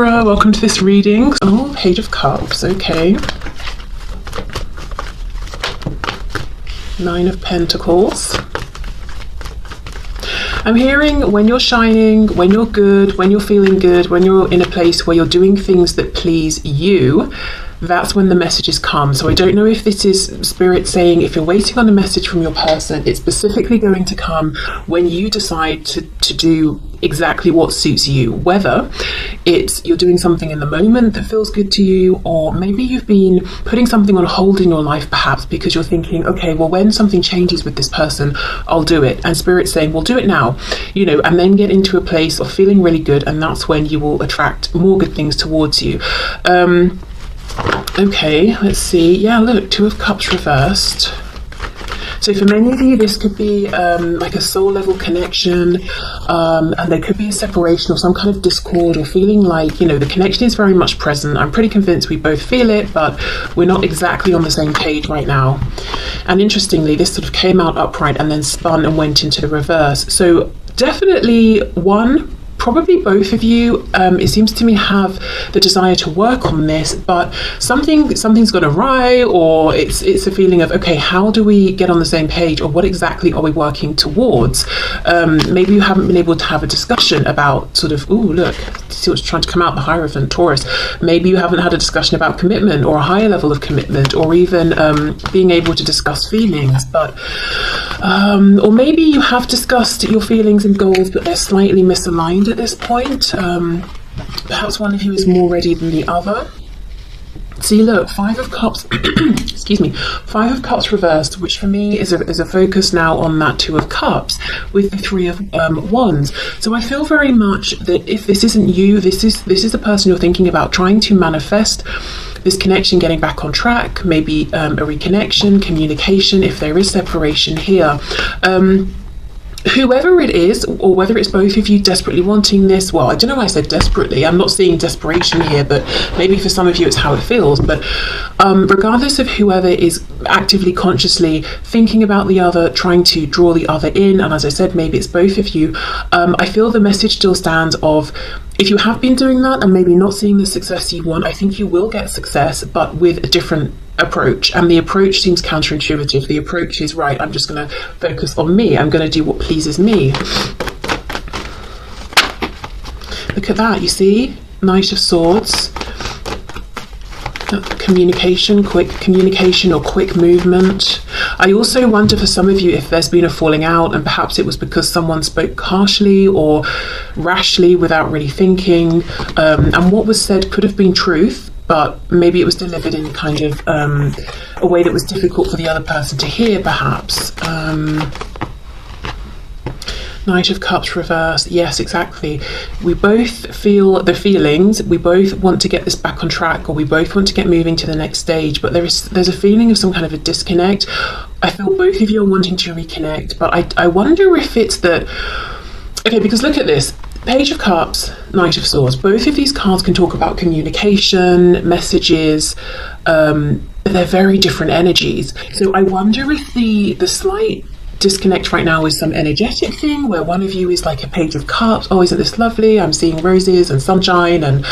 Libra, welcome to this reading. Oh, Page of Cups, okay. Nine of Pentacles. I'm hearing when you're shining, when you're good, when you're feeling good, when you're in a place where you're doing things that please you, that's when the messages come. So I don't know if this is Spirit saying if you're waiting on a message from your person, it's specifically going to come when you decide to do exactly what suits you, whether it's you're doing something in the moment that feels good to you, or maybe you've been putting something on hold in your life perhaps because you're thinking, okay, well, when something changes with this person, I'll do it. And Spirit's saying, well, do it now, and then get into a place of feeling really good, and that's when you will attract more good things towards you. Okay, let's see. Yeah, look, Two of Cups reversed. So for many of you, this could be like a soul level connection, and there could be a separation or some kind of discord, or feeling like, the connection is very much present. I'm pretty convinced we both feel it, but we're not exactly on the same page right now. And interestingly, this sort of came out upright and then spun and went into the reverse. So definitely probably both of you, it seems to me, have the desire to work on this, but something's gone awry, or it's a feeling of, okay, how do we get on the same page, or what exactly are we working towards? Maybe you haven't been able to have a discussion about sort of, ooh, look, see what's trying to come out, the Hierophant, Taurus. Maybe you haven't had a discussion about commitment, or a higher level of commitment, or even being able to discuss feelings, but or maybe you have discussed your feelings and goals, but they're slightly misaligned at this point. Perhaps one of you is more ready than the other. See, look, Five of Cups, excuse me, Five of Cups reversed, which for me is a focus now on that Two of Cups with the Three of Wands. So I feel very much that if this isn't you, this is the person you're thinking about trying to manifest this connection, getting back on track, maybe a reconnection, communication, if there is separation here. Whoever it is, or whether it's both of you desperately wanting this, well, I don't know why I said desperately. I'm not seeing desperation here, but maybe for some of you it's how it feels. But regardless of whoever is actively, consciously thinking about the other, trying to draw the other in, and as I said, maybe it's both of you, I feel the message still stands of, if you have been doing that and maybe not seeing the success you want, I think you will get success, but with a different approach. And the approach seems counterintuitive. The approach is, right, I'm just going to focus on me. I'm going to do what pleases me. Look at that, you see? Knight of Swords. Communication, quick communication or quick movement. I also wonder for some of you if there's been a falling out, and perhaps it was because someone spoke harshly or rashly without really thinking, and what was said could have been truth, but maybe it was delivered in kind of a way that was difficult for the other person to hear, perhaps. Knight of Cups reversed. Yes, exactly. We both feel the feelings. We both want to get this back on track, or we both want to get moving to the next stage, but there's a feeling of some kind of a disconnect. I feel both of you are wanting to reconnect, but I wonder if it's that, okay, because look at this. Page of Cups, Knight of Swords. Both of these cards can talk about communication, messages, but they're very different energies. So I wonder if the slight disconnect right now is some energetic thing where one of you is like a Page of Cups, oh, isn't this lovely, I'm seeing roses and sunshine and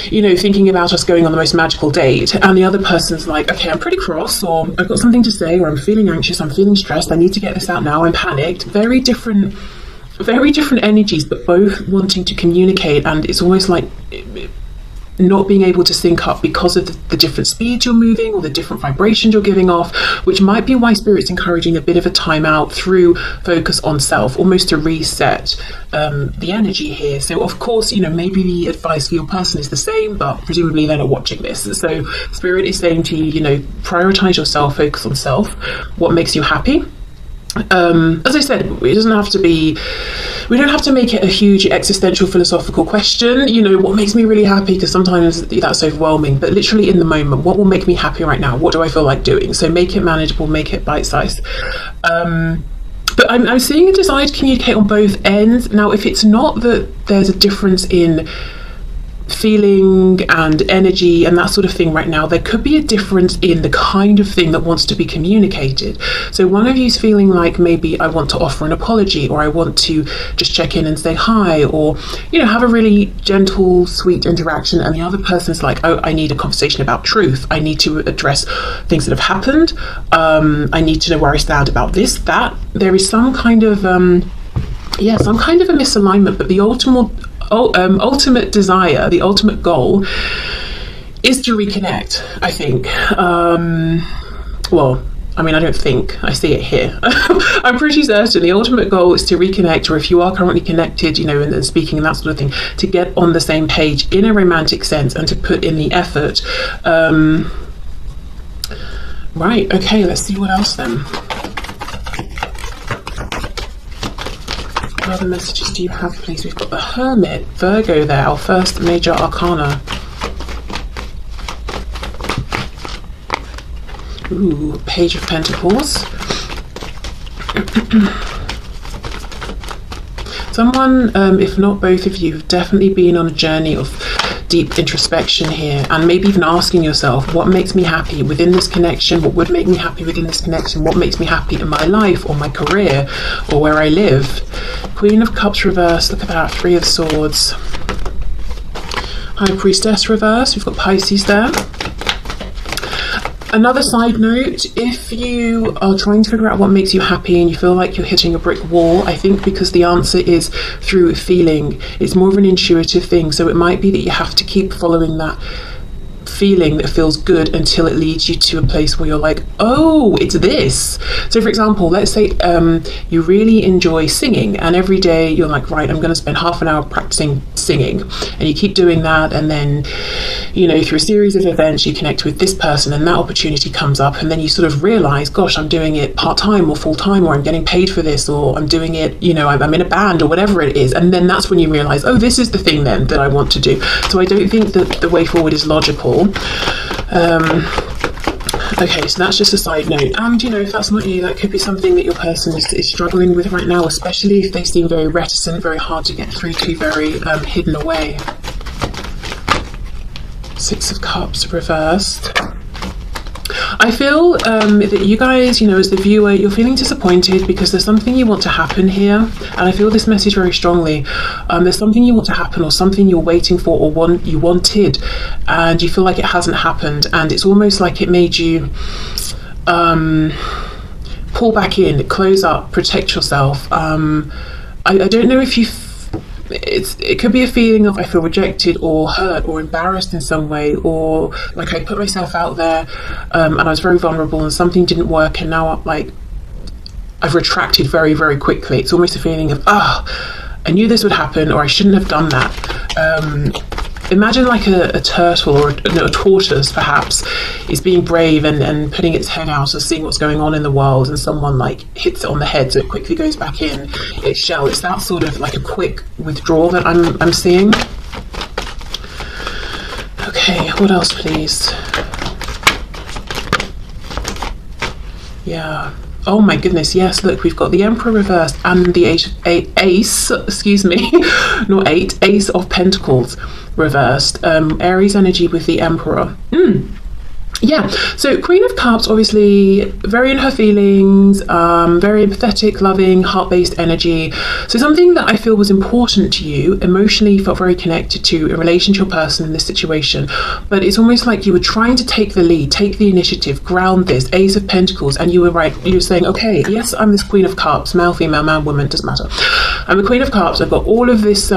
thinking about us going on the most magical date, and the other person's like, okay, I'm pretty cross, or I've got something to say, or I'm feeling anxious, I'm feeling stressed, I need to get this out now, I'm panicked. Very different energies, but both wanting to communicate, and it's almost like not being able to sync up because of the different speeds you're moving, or the different vibrations you're giving off, which might be why Spirit's encouraging a bit of a timeout through focus on self, almost to reset the energy here. So of course, maybe the advice for your person is the same, but presumably they're not watching this. So Spirit is saying to you, prioritize yourself, focus on self, what makes you happy. As I said, it doesn't have to be, we don't have to make it a huge existential philosophical question, what makes me really happy, because sometimes that's overwhelming, but literally in the moment, what will make me happy right now? What do I feel like doing? So make it manageable, make it bite-sized. But I'm seeing a desire to communicate on both ends. Now, if it's not that there's a difference in feeling and energy and that sort of thing right now, there could be a difference in the kind of thing that wants to be communicated. So one of you's feeling like, maybe I want to offer an apology, or I want to just check in and say hi, or, you know, have a really gentle, sweet interaction, and the other person's like, oh, I need a conversation about truth. I need to address things that have happened. I need to know where I stand about this, that. There is some kind of some kind of a misalignment, but the ultimate desire, the ultimate goal is to reconnect, I think. Well, I mean, I don't think, I see it here. I'm pretty certain the ultimate goal is to reconnect, or if you are currently connected, you know, and speaking and that sort of thing, to get on the same page in a romantic sense and to put in the effort. Right, okay, let's see what else then. What other messages do you have, please? We've got the Hermit, Virgo there, our first major arcana. Ooh, Page of Pentacles. Someone, if not both of you, have definitely been on a journey of deep introspection here, and maybe even asking yourself, what makes me happy within this connection? What would make me happy within this connection? What makes me happy in my life or my career or where I live? Queen of Cups reversed, look at that, Three of Swords. High Priestess reversed, we've got Pisces there. Another side note, if you are trying to figure out what makes you happy and you feel like you're hitting a brick wall, I think because the answer is through feeling, it's more of an intuitive thing. So it might be that you have to keep following that feeling that feels good until it leads you to a place where you're like, oh, it's this. So for example, let's say you really enjoy singing, and every day you're like, right, I'm going to spend half an hour practicing singing, and you keep doing that, and then, you know, through a series of events you connect with this person and that opportunity comes up, and then you sort of realize, gosh, I'm doing it part-time or full-time, or I'm getting paid for this, or I'm doing it, you know, I'm in a band or whatever it is, and then that's when you realize, oh, this is the thing then that I want to do. So I don't think that the way forward is logical. Okay, so that's just a side note, and you know, if that's not you, that could be something that your person is struggling with right now, especially if they seem very reticent, very hard to get through to, very hidden away. Six of Cups reversed. I feel that you guys, you know, as the viewer, you're feeling disappointed because there's something you want to happen here, and I feel this message very strongly. There's something you want to happen, or something you're waiting for, or you wanted, and you feel like it hasn't happened, and it's almost like it made you pull back in, close up, protect yourself. I don't know if you it could be a feeling of, I feel rejected or hurt or embarrassed in some way, or like I put myself out there and I was very vulnerable and something didn't work, and now I've retracted very, very quickly. It's almost a feeling of, I knew this would happen, or I shouldn't have done that. Imagine like a turtle, or a tortoise perhaps, is being brave and putting its head out and seeing what's going on in the world, and someone like hits it on the head so it quickly goes back in its shell. It's that sort of like a quick withdrawal that I'm seeing. Okay, what else please? Yeah. Oh my goodness, yes, look, we've got the Emperor reversed and the Ace of Pentacles reversed. Aries energy with the Emperor. Yeah, so Queen of Cups, obviously very in her feelings, very empathetic, loving, heart-based energy. So something that I feel was important to you, emotionally felt very connected to in relation to your person in this situation, but it's almost like you were trying to take the lead, take the initiative, ground this, Ace of Pentacles, and you were saying, okay, yes, I'm this Queen of Cups, male, female, man, woman, doesn't matter. I'm a Queen of Cups, I've got all of this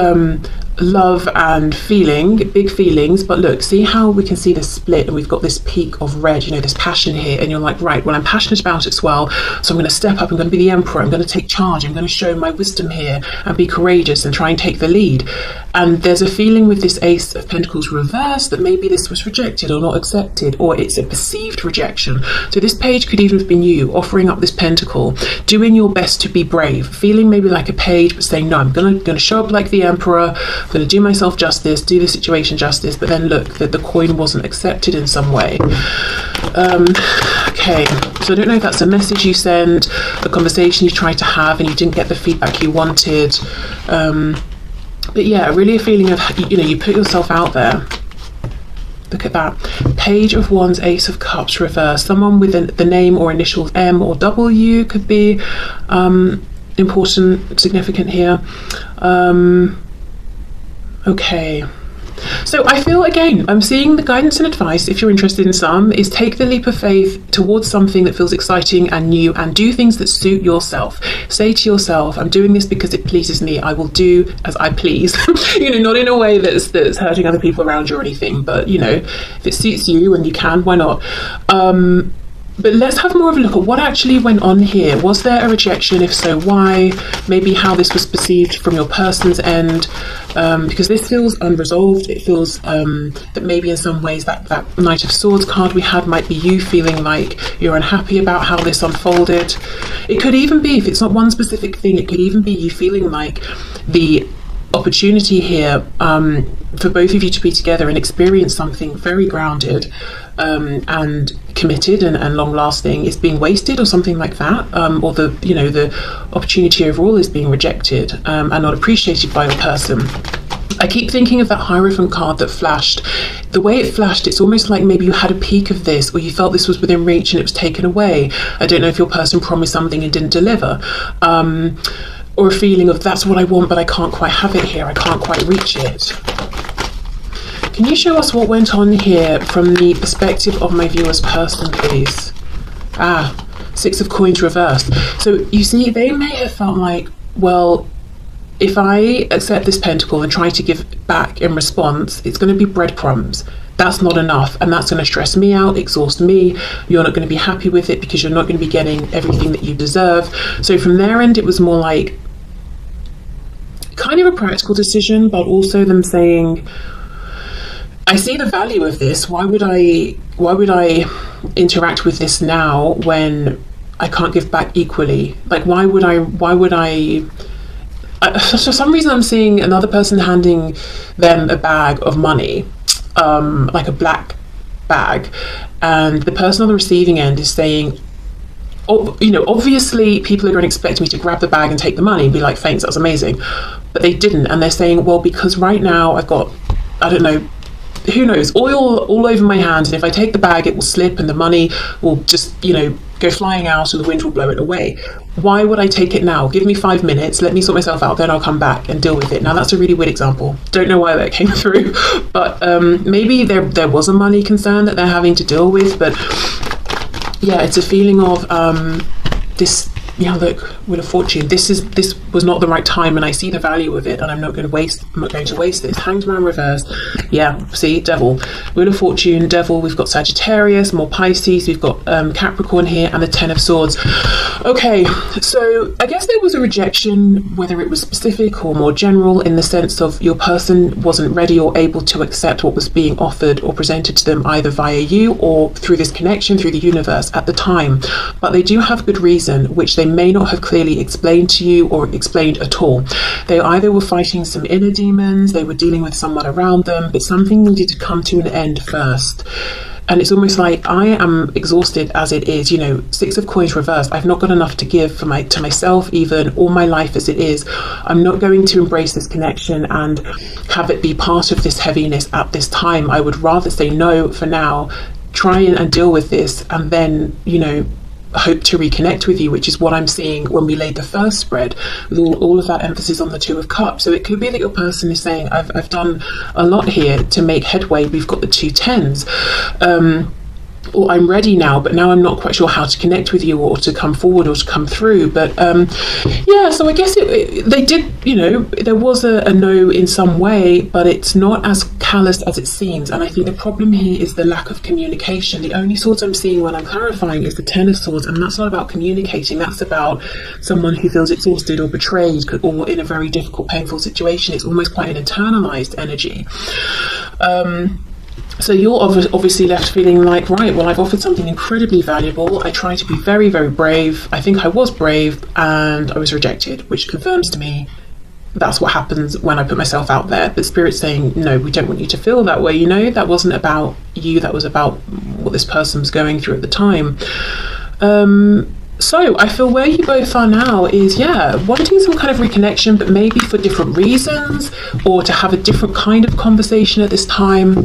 love and feeling, big feelings, but look, see how we can see this split, and we've got this peak of red, you know, this passion here, and you're like, right, well, I'm passionate about it as well, so I'm going to step up, I'm going to be the Emperor, I'm going to take charge, I'm going to show my wisdom here and be courageous and try and take the lead. And there's a feeling with this Ace of Pentacles reversed that maybe this was rejected or not accepted, or it's a perceived rejection. So this page could even have been you offering up this pentacle, doing your best to be brave, feeling maybe like a page, but saying, no, I'm going to show up like the Emperor, I'm going to do myself justice, do the situation justice, but then look, that the coin wasn't accepted in some way. Okay, so I don't know if that's a message you sent, a conversation you tried to have and you didn't get the feedback you wanted, But yeah, really a feeling of, you know, you put yourself out there. Look at that. Page of Wands, Ace of Cups reversed. Someone with the name or initials M or W could be important, significant here. Okay. So I feel, again, I'm seeing the guidance and advice, if you're interested in some, is take the leap of faith towards something that feels exciting and new, and do things that suit yourself. Say to yourself, I'm doing this because it pleases me. I will do as I please. You know, not in a way that's hurting other people around you or anything, but, you know, if it suits you and you can, why not? But let's have more of a look at what actually went on here. Was there a rejection? If so, why? Maybe how this was perceived from your person's end, because this feels unresolved. It feels that maybe in some ways that Knight of Swords card we had might be you feeling like you're unhappy about how this unfolded. It could even be, if it's not one specific thing, it could even be you feeling like the opportunity here for both of you to be together and experience something very grounded and committed and long lasting is being wasted, or something like that, or the, you know, the opportunity overall is being rejected and not appreciated by your person. I keep thinking of that Hierophant card that flashed. The way it flashed, it's almost like maybe you had a peek of this, or you felt this was within reach and it was taken away. I don't know if your person promised something and didn't deliver, or a feeling of that's what I want but I can't quite have it here, I can't quite reach it. Can you show us what went on here from the perspective of my viewer's person, please? Six of Coins reversed. So you see, they may have felt like, well, if I accept this pentacle and try to give back in response, it's going to be breadcrumbs. That's not enough, and that's going to stress me out, exhaust me. You're not going to be happy with it because you're not going to be getting everything that you deserve. So from their end, it was more like kind of a practical decision, but also them saying, I see the value of this. Why would I interact with this now when I can't give back equally? Like, why would I for some reason I'm seeing another person handing them a bag of money, like a black bag, and the person on the receiving end is saying, oh, you know, obviously people are going to expect me to grab the bag and take the money and be like, thanks, that's amazing, but they didn't. And they're saying, well, because right now I've got, I don't know, who knows, oil all over my hands, and if I take the bag it will slip and the money will just, you know, go flying out and the wind will blow it away. Why would I take it now? Give me 5 minutes, let me sort myself out, then I'll come back and deal with it. Now that's a really weird example, don't know why that came through, but maybe there was a money concern that they're having to deal with. But yeah, it's a feeling of this, yeah, look, Wheel of Fortune, this was not the right time, and I see the value of it, and I'm not going to waste this. Hanged Man reversed. Yeah, see, Devil, Wheel of Fortune, Devil. We've got Sagittarius, more Pisces, we've got Capricorn here, and the Ten of Swords. Okay, so I guess there was a rejection, whether it was specific or more general, in the sense of your person wasn't ready or able to accept what was being offered or presented to them, either via you or through this connection, through the universe at the time. But they do have good reason, which they may not have clearly explained to you or explained at all. They either were fighting some inner demons, they were dealing with someone around them, but something needed to come to an end first. And it's almost like, I am exhausted as it is, you know, Six of Coins reversed. I've not got enough to give to myself, even, or my life as it is. I'm not going to embrace this connection and have it be part of this heaviness at this time. I would rather say no for now, try and deal with this, and then, you know, hope to reconnect with you, which is what I'm seeing when we laid the first spread, with all of that emphasis on the Two of Cups. So it could be that your person is saying, I've done a lot here to make headway. We've got the two tens, or I'm ready now, but now I'm not quite sure how to connect with you, or to come forward, or to come through. But yeah, so I guess they did, you know, there was a no in some way, but it's not as callous as it seems. And I think the problem here is the lack of communication. The only swords I'm seeing when I'm clarifying is the Ten of Swords, and that's not about communicating. That's about someone who feels exhausted or betrayed, or in a very difficult, painful situation. It's almost quite an internalized energy. So you're obviously left feeling like, right, well, I've offered something incredibly valuable. I tried to be very, very brave. I think I was brave, and I was rejected, which confirms to me that's what happens when I put myself out there. But Spirit's saying, no, we don't want you to feel that way. You know, that wasn't about you. That was about what this person was going through at the time. So I feel where you both are now is, yeah, wanting some kind of reconnection, but maybe for different reasons, or to have a different kind of conversation at this time.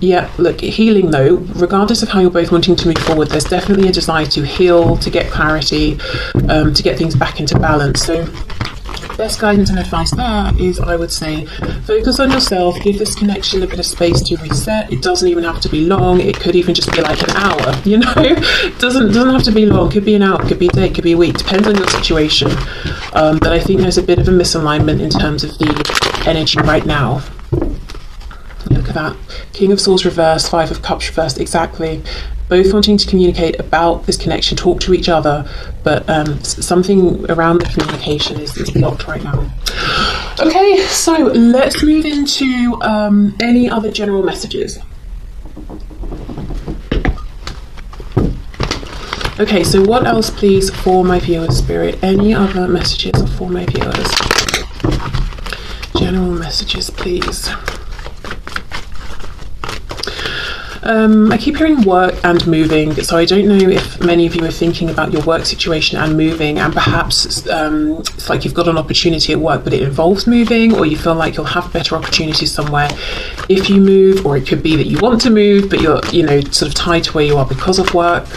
Yeah, look, healing though, regardless of how you're both wanting to move forward, there's definitely a desire to heal, to get clarity, to get things back into balance. So best guidance and advice there is, I would say, focus on yourself, give this connection a bit of space to reset. It doesn't even have to be long, it could even just be like an hour, you know. It doesn't have to be long, could be an hour, could be a day, could be a week, depends on your situation. But I think there's a bit of a misalignment in terms of the energy right now. Look at that, King of Swords reversed, Five of Cups reversed, exactly. Both wanting to communicate about this connection, talk to each other, but something around the communication is blocked right now. Okay, so let's move into any other general messages. Okay, so what else, please, for my viewers, Spirit? Any other messages for my viewers? General messages, please. I keep hearing work and moving, so I don't know if many of you are thinking about your work situation and moving, and perhaps it's like you've got an opportunity at work but it involves moving, or you feel like you'll have better opportunities somewhere if you move, or it could be that you want to move but you're, you know, sort of tied to where you are because of work.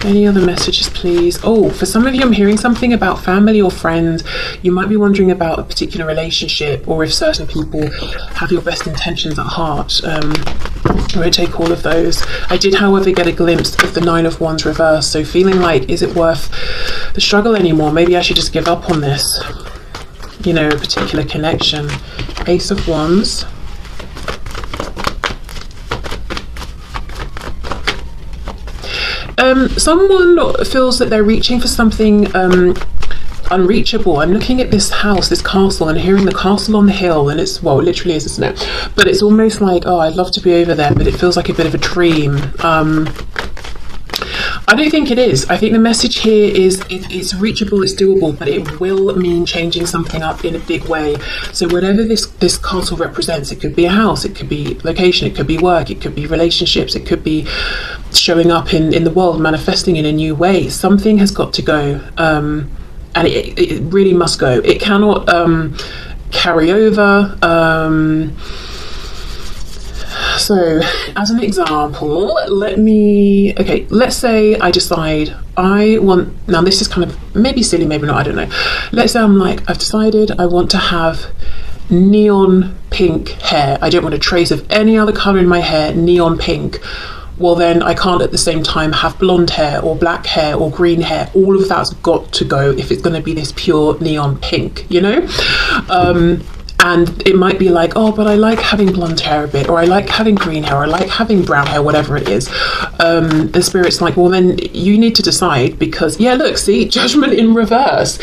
Any other messages, please? Oh, for some of you, I'm hearing something about family or friends. You might be wondering about a particular relationship, or if certain people have your best intentions at heart. I won't take all of those. I did, however, get a glimpse of the Nine of Wands reversed, so feeling like, is it worth the struggle anymore? Maybe I should just give up on this, you know, a particular connection. Ace of Wands. Someone feels that they're reaching for something unreachable. I'm looking at this house, this castle, and hearing the castle on the hill, and it's, well, it literally is, isn't it? But it's almost like, oh, I'd love to be over there, but it feels like a bit of a dream. I don't think it is. I think the message here is it's reachable, it's doable, but it will mean changing something up in a big way. So whatever this castle represents, it could be a house, it could be location, it could be work, it could be relationships, it could be showing up in the world, manifesting in a new way. Something has got to go, and it really must go. It cannot carry over. So as an example, let's say I decide I want, now this is kind of maybe silly, maybe not, I don't know. Let's say I'm like, I've decided I want to have neon pink hair. I don't want a trace of any other color in my hair, neon pink. Well, then I can't at the same time have blonde hair or black hair or green hair. All of that's got to go if it's going to be this pure neon pink, you know? And it might be like, oh, but I like having blonde hair a bit, or I like having green hair, or I like having brown hair, whatever it is. The Spirit's like, well, then you need to decide, because, yeah, look, see, Judgment in reverse.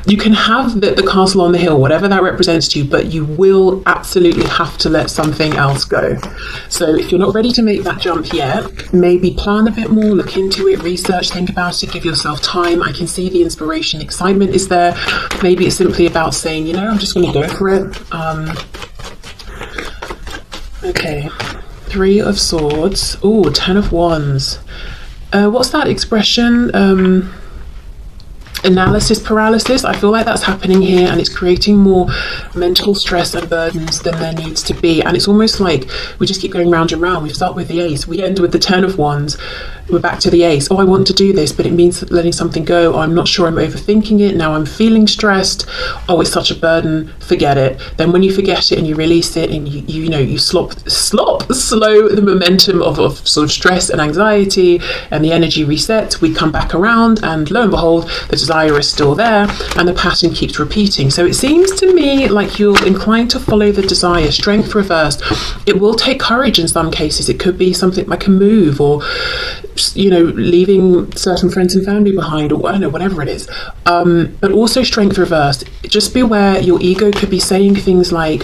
You can have the castle on the hill, whatever that represents to you, but you will absolutely have to let something else go. So if you're not ready to make that jump yet, maybe plan a bit more, look into it, research, think about it, give yourself time. I can see the inspiration, excitement is there. Maybe it's simply about saying, you know, I'm just going to go for it. Okay, Three of Swords. Oh, Ten of Wands. What's that expression? Analysis paralysis. I feel like that's happening here, and it's creating more mental stress and burdens than there needs to be. And it's almost like we just keep going round and round. We start with the Ace, we end with the Ten of Wands, we're back to the Ace. Oh, I want to do this, but it means letting something go. Oh, I'm not sure, I'm overthinking it. Now I'm feeling stressed. Oh, it's such a burden. Forget it. Then when you forget it and you release it, and you know, you slow the momentum of sort of stress and anxiety, and the energy resets, we come back around, and lo and behold, the desire is still there, and the pattern keeps repeating. So it seems to me like you're inclined to follow the desire. Strength reversed. It will take courage in some cases. It could be something like a move, or, you know, leaving certain friends and family behind, or I don't know, whatever it is. But also strength reversed. Just beware, your ego could be saying things like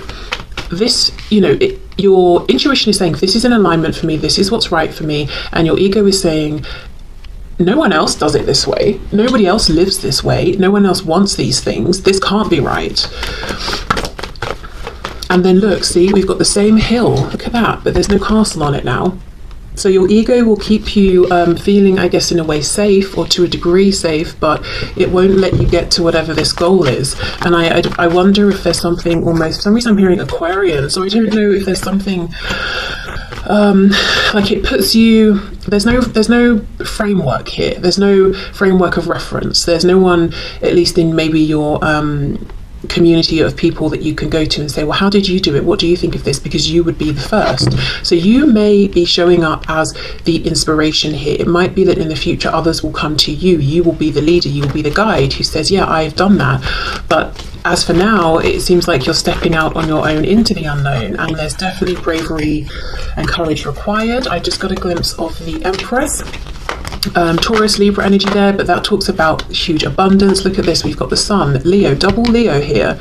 this, you know, your intuition is saying this is in alignment for me, this is what's right for me, and your ego is saying no one else does it this way, nobody else lives this way, no one else wants these things, this can't be right. And then look, see, we've got the same hill, look at that, but there's no castle on it now. So your ego will keep you feeling, I guess, in a way safe, or to a degree safe, but it won't let you get to whatever this goal is. And I wonder if there's something, almost, for some reason I'm hearing Aquarian, so I don't know if there's something like it puts you, there's no framework here, there's no framework of reference, there's no one, at least in maybe your community of people that you can go to and say, well, how did you do it? What do you think of this? Because you would be the first. So you may be showing up as the inspiration here. It might be that in the future others will come to you. You will be the leader. You will be the guide who says, yeah, I've done that. But as for now, it seems like you're stepping out on your own into the unknown, and there's definitely bravery and courage required. I just got a glimpse of the Empress. Taurus, Libra energy there, but that talks about huge abundance. Look at this, we've got the Sun, Leo, double Leo here.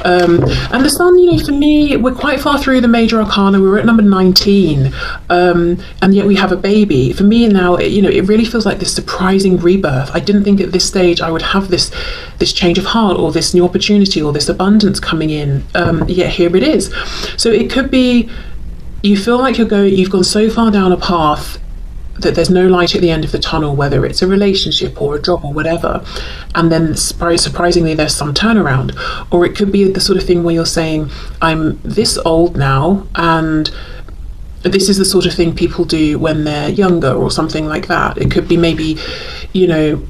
And the Sun, you know, for me, we're quite far through the major arcana. We're at number 19, and yet we have a baby. For me now, you know, it really feels like this surprising rebirth. I didn't think at this stage I would have this change of heart, or this new opportunity, or this abundance coming in, yet here it is. So it could be, you feel like you've gone so far down a path that there's no light at the end of the tunnel, whether it's a relationship or a job or whatever, and then surprisingly there's some turnaround. Or it could be the sort of thing where you're saying, I'm this old now, and this is the sort of thing people do when they're younger, or something like that. It could be maybe, you know,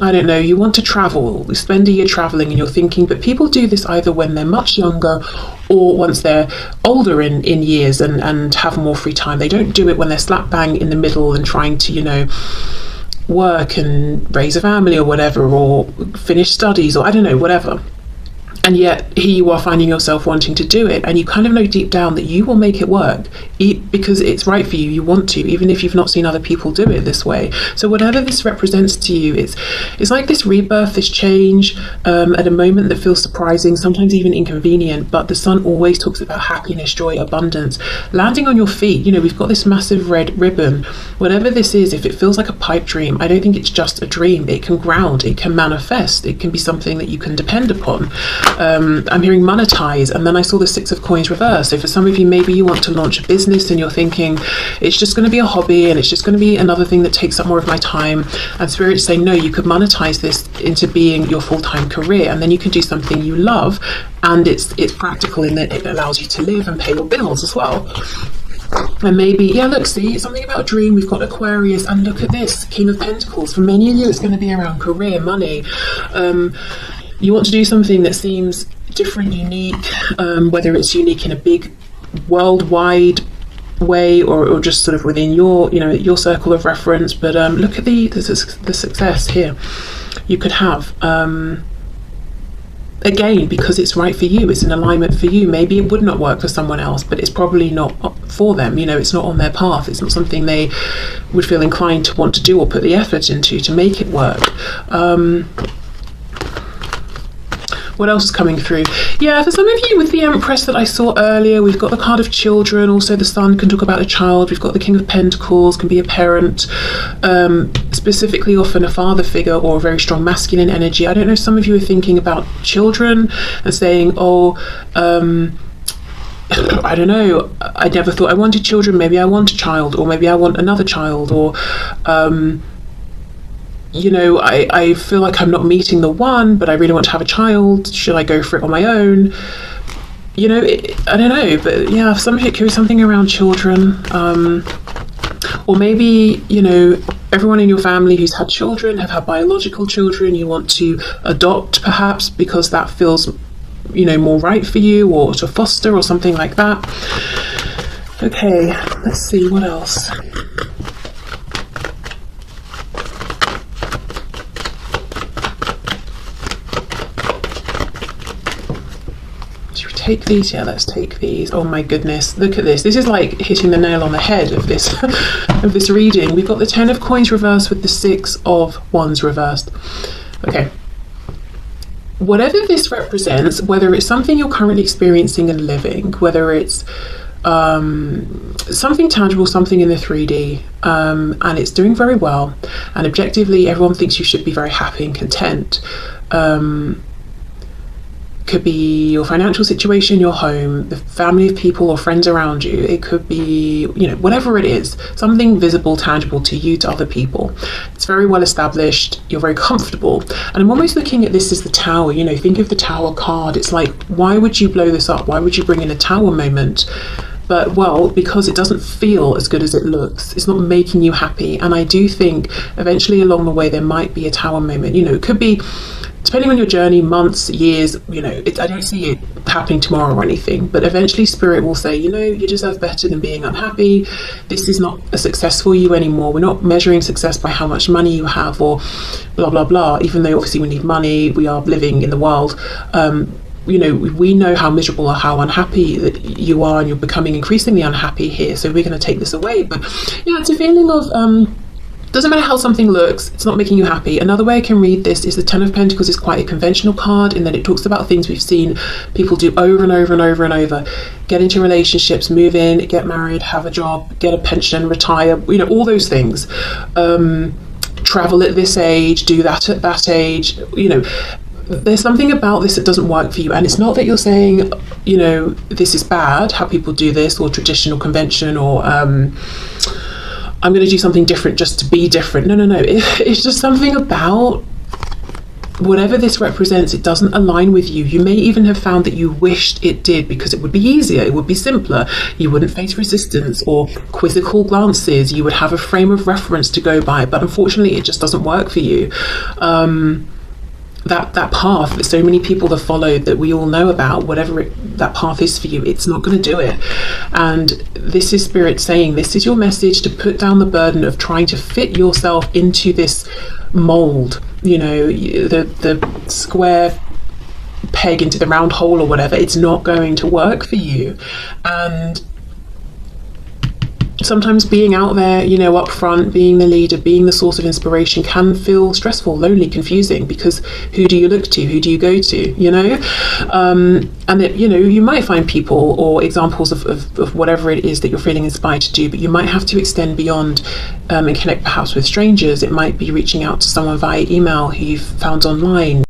I don't know, you want to travel, spend a year traveling, and you're thinking, but people do this either when they're much younger or once they're older in years and have more free time. They don't do it when they're slap bang in the middle and trying to, you know, work and raise a family or whatever, or finish studies, or I don't know, whatever. And yet here you are finding yourself wanting to do it, and you kind of know deep down that you will make it work because it's right for you. You want to, even if you've not seen other people do it this way. So whatever this represents to you, it's like this rebirth, this change, at a moment that feels surprising, sometimes even inconvenient. But the Sun always talks about happiness, joy, abundance, landing on your feet. You know, we've got this massive red ribbon. Whatever this is, if it feels like a pipe dream, I don't think it's just a dream. It can ground, it can manifest, it can be something that you can depend upon. I'm hearing monetize, and then I saw the Six of Coins reverse. So for some of you, maybe you want to launch a business and you're thinking it's just going to be a hobby, and it's just going to be another thing that takes up more of my time, and Spirit's saying no, you could monetize this into being your full-time career, and then you can do something you love, and it's practical in that it allows you to live and pay your bills as well. And maybe, yeah, look, see, something about a dream. We've got Aquarius, and look at this, King of Pentacles. For many of you, it's going to be around career, money. You want to do something that seems different, unique, whether it's unique in a big worldwide way, or just sort of within your, you know, your circle of reference. But look at the success here you could have. Again, because it's right for you, it's an alignment for you. Maybe it would not work for someone else, but it's probably not for them. You know, it's not on their path. It's not something they would feel inclined to want to do or put the effort into to make it work. What else is coming through? Yeah, for some of you with the Empress that I saw earlier, we've got the card of children. Also the Sun can talk about a child. We've got the King of Pentacles, can be a parent, specifically often a father figure or a very strong masculine energy. I don't know, some of you are thinking about children and saying, oh, I don't know, I never thought I wanted children. Maybe I want a child, or maybe I want another child, or you know, I feel like I'm not meeting the one, but I really want to have a child. Should I go for it on my own? You know, I don't know, but yeah, some of it could be something around children. Or maybe, you know, everyone in your family who's had children have had biological children. You want to adopt, perhaps, because that feels, you know, more right for you, or to foster or something like that. Okay, let's see, what else? Take these, yeah, let's take these. Oh my goodness, look at this. This is like hitting the nail on the head of this of this reading. We've got the 10 of Coins reversed with the 6 of Wands reversed. Okay, whatever this represents, whether it's something you're currently experiencing and living, whether it's something tangible, something in the 3D, and it's doing very well, and objectively everyone thinks you should be very happy and content, could be your financial situation, your home, the family of people or friends around you. It could be, whatever it is, something visible, tangible to you, to other people. It's very well established. You're very comfortable. And I'm almost looking at this as the Tower. Think of the Tower card. It's like, why would you blow this up? Why would you bring in a Tower moment? But, well, because it doesn't feel as good as it looks. It's not making you happy. And I do think eventually along the way there might be a Tower moment. It could be, depending on your journey, months, years, I don't see it happening tomorrow or anything, but eventually Spirit will say, you deserve better than being unhappy. This is not a success for you anymore. We're not measuring success by how much money you have or blah, blah, blah, even though obviously we need money. We are living in the world. We know how miserable or how unhappy that you are, and you're becoming increasingly unhappy here. So we're going to take this away. But it's a feeling of, doesn't matter how something looks, it's not making you happy. Another way I can read this is the Ten of Pentacles is quite a conventional card in that it talks about things we've seen people do over and over and over and over. Get into relationships, move in, get married, have a job, get a pension, retire, all those things. Travel at this age, do that at that age, There's something about this that doesn't work for you, and it's not that you're saying, this is bad, how people do this, or traditional convention, or I'm going to do something different just to be different. No. It's just something about whatever this represents. It doesn't align with you. You may even have found that you wished it did, because it would be easier, it would be simpler. You wouldn't face resistance or quizzical glances. You would have a frame of reference to go by, but unfortunately it just doesn't work for you. That path that so many people have followed, that we all know about, whatever that path is for you, it's not going to do it. And this is Spirit saying, this is your message to put down the burden of trying to fit yourself into this mold, the square peg into the round hole or whatever. It's not going to work for you. And sometimes being out there, up front, being the leader, being the source of inspiration can feel stressful, lonely, confusing, because who do you look to? Who do you go to? And that, you might find people or examples of whatever it is that you're feeling inspired to do, but you might have to extend beyond and connect perhaps with strangers. It might be reaching out to someone via email who you've found online.